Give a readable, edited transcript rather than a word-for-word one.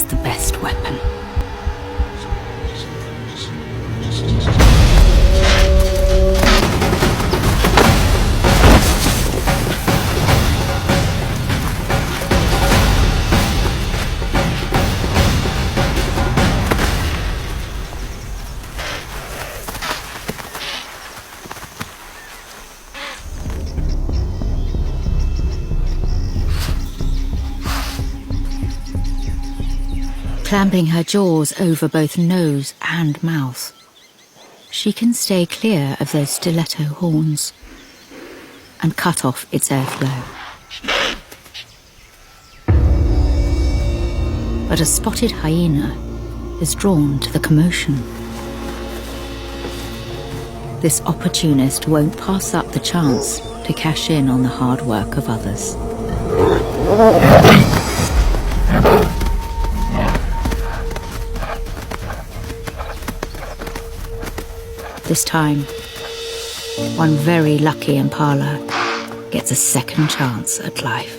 is the best weapon. Clamping her jaws over both nose and mouth, she can stay clear of those stiletto horns and cut off its airflow. But a spotted hyena is drawn to the commotion. This opportunist won't pass up the chance to cash in on the hard work of others. This time, one very lucky impala gets a second chance at life.